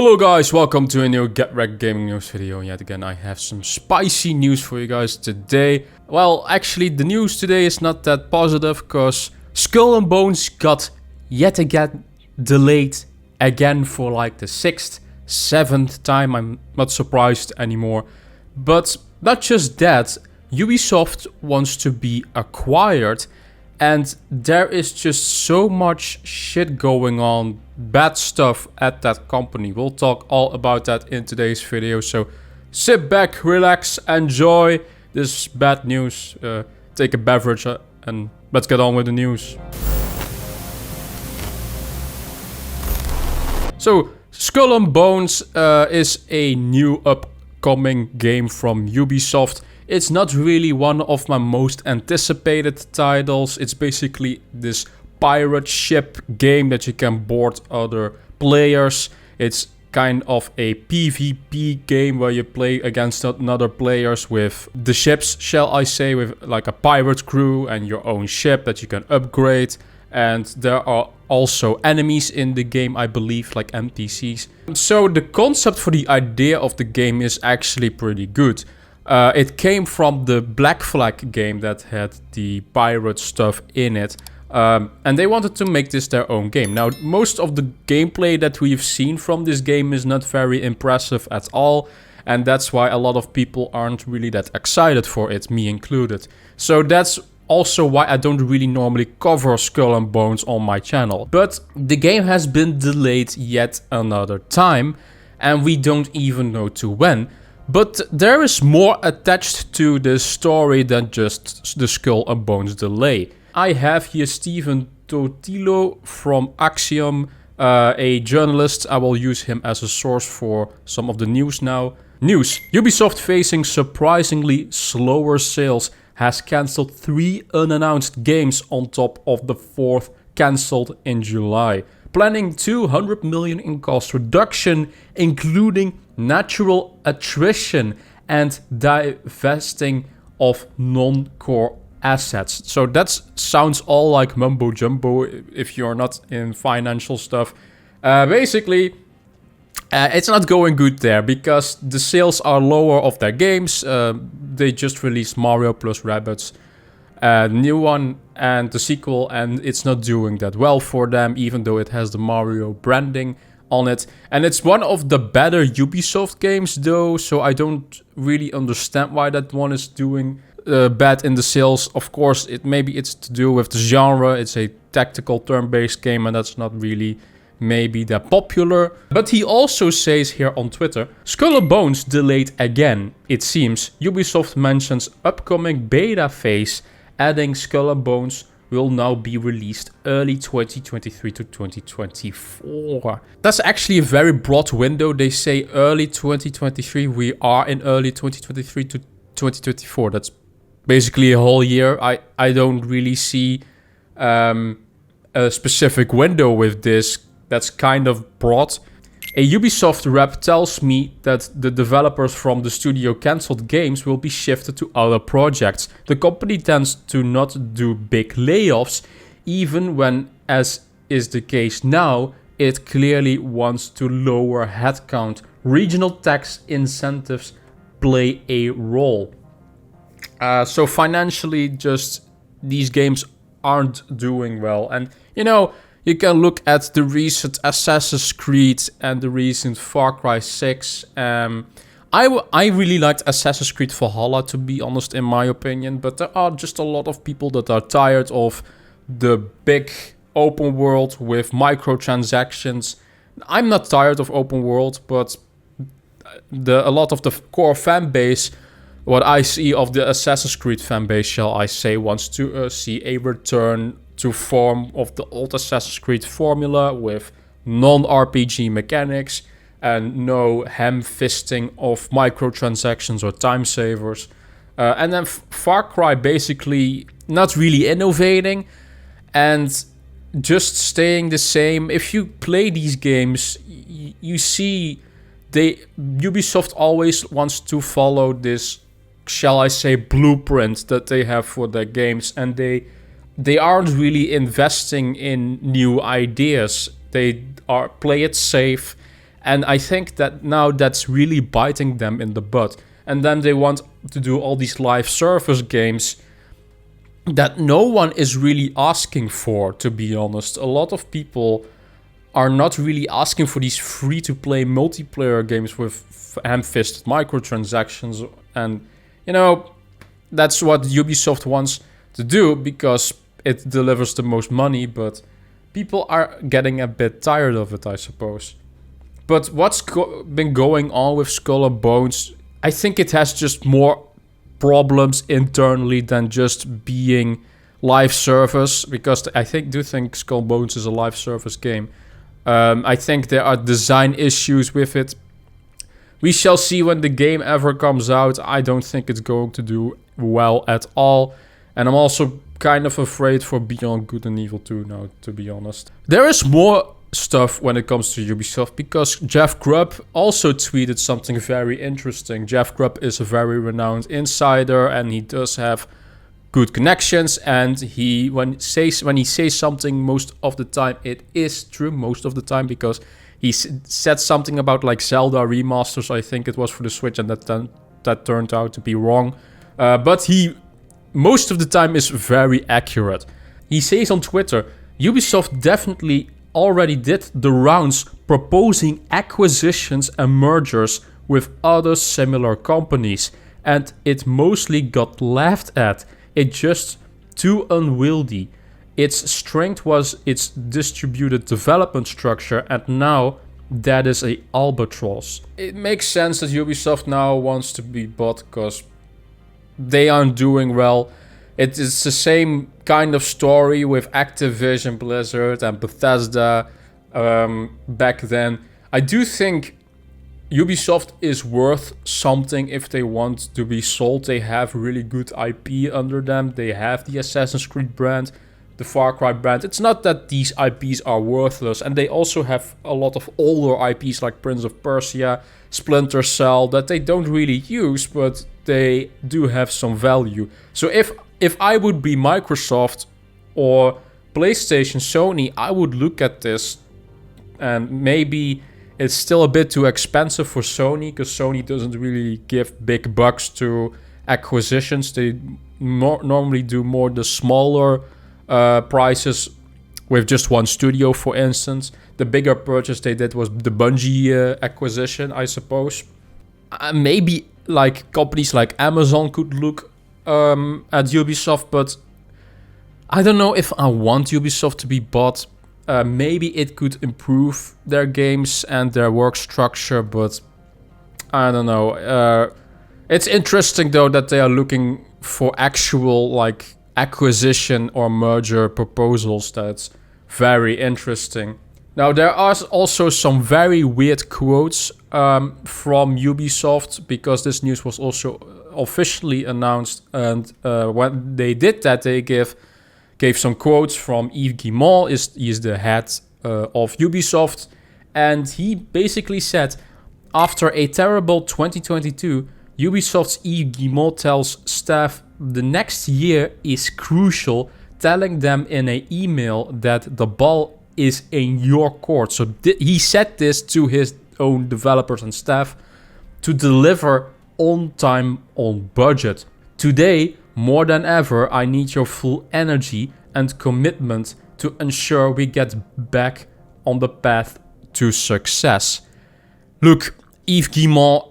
Hello guys, welcome to a new Get Rekt gaming news video. Yet again, I have some spicy news for you guys today. Well, actually, the news today is not that positive because Skull and Bones got yet again delayed again for like the 6th, 7th time. I'm not surprised anymore. But not just that, Ubisoft wants to be acquired. And there is just so much shit going on, bad stuff at that company. We'll talk all about that in today's video. So sit back, relax, enjoy this bad news. Take a beverage and let's get on with the news. So Skull and Bones is a new upcoming game from Ubisoft. It's not really one of my most anticipated titles. It's basically this pirate ship game that you can board other players. It's kind of a PvP game where you play against other players with the ships, shall I say, with like a pirate crew and your own ship that you can upgrade. And there are also enemies in the game, I believe, like NPCs. So the concept for the idea of the game is actually pretty good. It came from the Black Flag game that had the pirate stuff in it. And they wanted to make this their own game. Now, most of the gameplay that we've seen from this game is not very impressive at all. And that's why a lot of people aren't really that excited for it, me included. So that's also why I don't really normally cover Skull and Bones on my channel. But the game has been delayed yet another time. And we don't even know to when. But there is more attached to this story than just the Skull and Bones delay. I have here Stephen Totilo from Axiom, a journalist. I will use him as a source for some of the news now. News. Ubisoft, facing surprisingly slower sales, has cancelled 3 unannounced games on top of the 4th cancelled in July. Planning 200 million in cost reduction, including natural attrition and divesting of non-core assets. So that sounds all like mumbo jumbo if you're not in financial stuff. Basically, it's not going good there because the sales are lower of their games. They just released Mario plus Rabbids, new one and the sequel, and it's not doing that well for them, even though it has the Mario branding on it. And it's one of the better Ubisoft games though, so I don't really understand why that one is doing bad in the sales. Of course, maybe it's to do with the genre. It's a tactical turn-based game and that's not really maybe that popular. But he also says here on Twitter, Skull and Bones delayed again. It seems Ubisoft mentions upcoming beta phase, adding Skull and Bones will now be released early 2023 to 2024. That's actually a very broad window. They say early 2023. We are in early 2023 to 2024. That's basically a whole year. I don't really see a specific window with this. That's kind of broad. A Ubisoft rep tells me that the developers from the studio cancelled games will be shifted to other projects. The company tends to not do big layoffs, even when, as is the case now, it clearly wants to lower headcount. Regional tax incentives play a role. So financially, just these games aren't doing well. And, you know, you can look at the recent Assassin's Creed and the recent Far Cry 6. I really liked Assassin's Creed Valhalla, to be honest, in my opinion. But there are just a lot of people that are tired of the big open world with microtransactions. I'm not tired of open world, but a lot of the core fan base, what I see of the Assassin's Creed fan base, shall I say, wants to see a return to form of the old Assassin's Creed formula with non-RPG mechanics and no ham-fisting of microtransactions or time savers. And then Far Cry basically not really innovating and just staying the same. If you play these games, you see Ubisoft always wants to follow this, shall I say, blueprint that they have for their games, and they aren't really investing in new ideas. They play it safe And I think that now that's really biting them in the butt. And then they want to do all these live service games that no one is really asking for, to be honest. A lot of people are not really asking for these free-to-play multiplayer games with ham-fisted microtransactions. And, you know, that's what Ubisoft wants to do because it delivers the most money, but people are getting a bit tired of it, I suppose. But what's been going on with Skull and Bones, I think it has just more problems internally than just being live service, because I do think Skull and Bones is a live service game. I think there are design issues with it. We shall see when the game ever comes out. I don't think it's going to do well at all. And I'm also kind of afraid for Beyond Good and Evil 2 now, to be honest. There is more stuff when it comes to Ubisoft because Jeff Grubb also tweeted something very interesting. Jeff Grubb is a very renowned insider and he does have good connections, and when he says something, most of the time it is true, most of the time, because he said something about like Zelda remasters, I think it was for the Switch, and that turned out to be wrong. But he most of the time is very accurate. He says on Twitter, Ubisoft definitely already did the rounds proposing acquisitions and mergers with other similar companies, and it mostly got laughed at. It's just too unwieldy. Its strength was its distributed development structure, and now that is a albatross. It makes sense that Ubisoft now wants to be bought because they aren't doing well. It is the same kind of story with Activision, Blizzard, and Bethesda back then. I do think Ubisoft is worth something if they want to be sold. They have really good IP under them. They have the Assassin's Creed brand, the Far Cry brand. It's not that these IPs are worthless. And they also have a lot of older IPs like Prince of Persia, Splinter Cell that they don't really use, but they do have some value. So if I would be Microsoft or PlayStation, Sony, I would look at this, and maybe it's still a bit too expensive for Sony because Sony doesn't really give big bucks to acquisitions. They normally do more the smaller prices with just one studio, for instance. The bigger purchase they did was the Bungie acquisition, I suppose. Maybe like companies like Amazon could look at Ubisoft, but I don't know if I want Ubisoft to be bought. Maybe it could improve their games and their work structure, but I don't know. It's interesting though that they are looking for actual like acquisition or merger proposals. That's very interesting. Now there are also some very weird quotes from Ubisoft, because this news was also officially announced, and when they did that, they gave some quotes from Yves Guillemot. He's the head of Ubisoft, and he basically said, after a terrible 2022, Ubisoft's Yves Guillemot tells staff the next year is crucial, telling them in an email that the ball is in your court. So he said this to his own developers and staff to deliver on time, on budget. Today, more than ever, I need your full energy and commitment to ensure we get back on the path to success. Look, Yves Guillemot,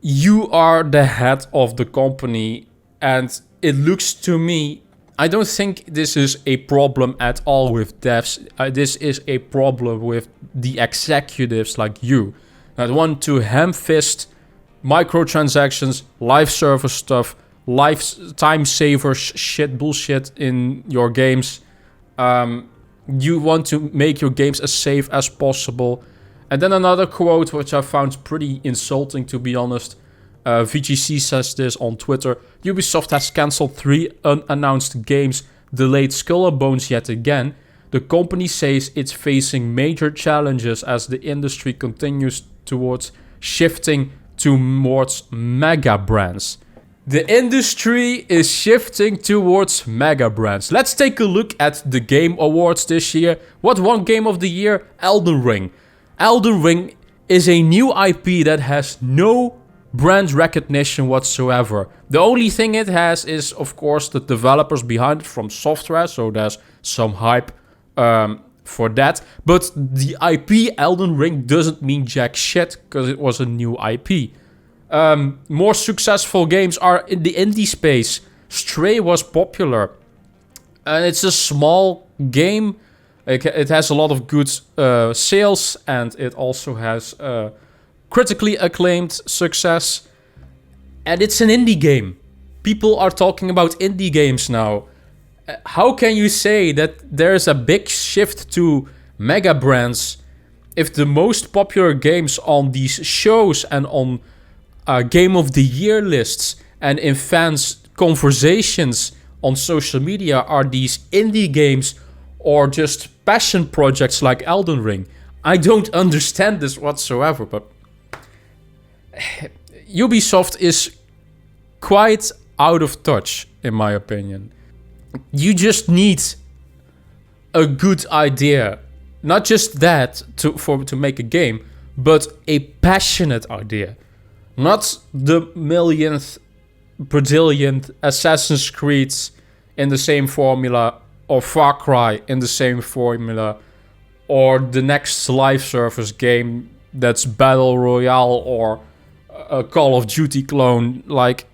you are the head of the company, and it looks to me, I don't think this is a problem at all with devs. This is a problem with the executives like you that want to ham-fist microtransactions, live service stuff, time saver shit bullshit in your games. You want to make your games as safe as possible. And then another quote which I found pretty insulting, to be honest. VGC says this on Twitter. Ubisoft has cancelled 3 unannounced games, delayed Skull and Bones yet again. The company says it's facing major challenges as the industry continues towards shifting towards mega brands. The industry is shifting towards mega brands. Let's take a look at the Game Awards this year. What won Game of the Year? Elden Ring. Elden Ring is a new IP that has no brand recognition whatsoever. The only thing it has is, of course, the developers behind it from software, so there's some hype for that. But the IP Elden Ring doesn't mean jack shit, because it was a new IP. More successful games are in the indie space. Stray was popular. And it's a small game. It has a lot of good sales, and it also has critically acclaimed success. And it's an indie game. People are talking about indie games now. How can you say that there's a big shift to mega brands if the most popular games on these shows and on Game of the Year lists and in fans' conversations on social media are these indie games or just passion projects like Elden Ring? I don't understand this whatsoever, but Ubisoft is quite out of touch, in my opinion. You just need a good idea. Not just that to make a game, but a passionate idea. Not the millionth, brazillionth Assassin's Creed in the same formula, or Far Cry in the same formula, or the next live service game that's Battle Royale or a Call of Duty clone. Like,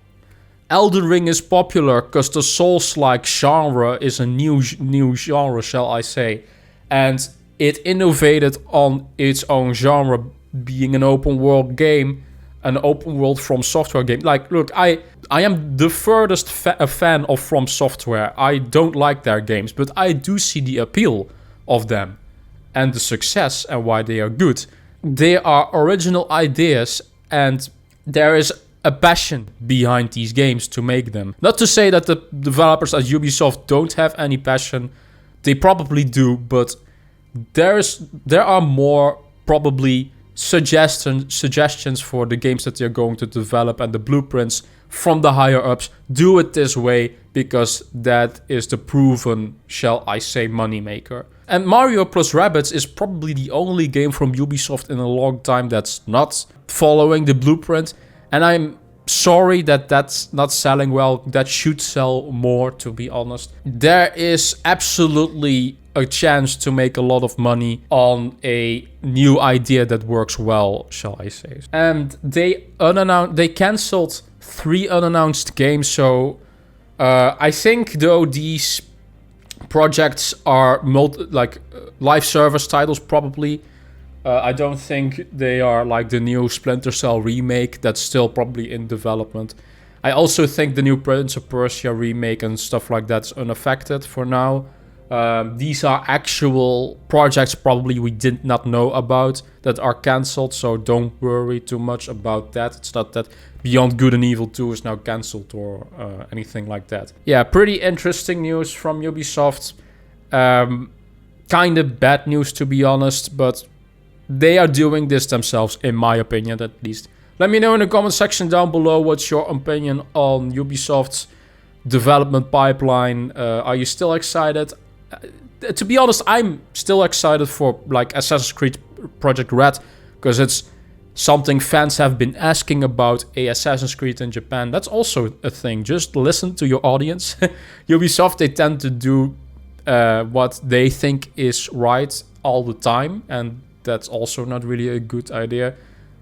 Elden Ring is popular because the Souls-like genre is a new genre, shall I say. And it innovated on its own genre, being an open world game, an open world From Software game. Like, look, I am the furthest fan of From Software. I don't like their games, but I do see the appeal of them and the success and why they are good. They are original ideas, and there is a passion behind these games to make them. Not to say that the developers at Ubisoft don't have any passion. They probably do, but there are more probably suggestions for the games that they're going to develop, and the blueprints from the higher ups. Do it this way because that is the proven, shall I say, moneymaker. And Mario plus Rabbids is probably the only game from Ubisoft in a long time that's not following the blueprint. And I'm sorry that that's not selling well. That should sell more, to be honest. There is absolutely a chance to make a lot of money on a new idea that works well, shall I say. And they cancelled 3 unannounced games. So I think, though, these projects are live service titles probably. I don't think they are like the new Splinter Cell remake that's still probably in development. I also think the new Prince of Persia remake and stuff like that's unaffected for now. These are actual projects probably we did not know about that are cancelled, so don't worry too much about that. It's not that Beyond Good and Evil 2 is now cancelled or anything like that. Yeah, pretty interesting news from Ubisoft. Kind of bad news, to be honest, but they are doing this themselves, in my opinion, at least. Let me know in the comment section down below what's your opinion on Ubisoft's development pipeline. Are you still excited? To be honest, I'm still excited for like Assassin's Creed Project Red, because it's something fans have been asking about, a Assassin's Creed in Japan. That's also a thing. Just listen to your audience. Ubisoft, they tend to do what they think is right all the time, and that's also not really a good idea.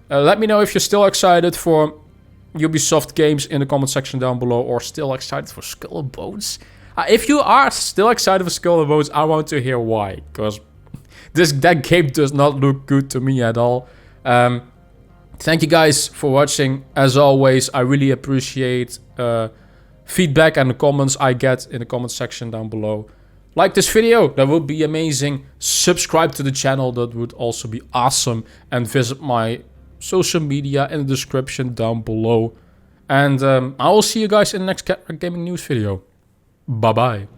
Let me know if you're still excited for Ubisoft games in the comment section down below, or still excited for Skull and Bones. If you are still excited for Skull and Bones, I want to hear why, because that game does not look good to me at all. Thank you guys for watching. As always, I really appreciate feedback and the comments I get in the comment section down below. Like this video, that would be amazing. Subscribe to the channel, that would also be awesome. And visit my social media in the description down below. And I will see you guys in the next Get Rekt Gaming news video. Bye bye.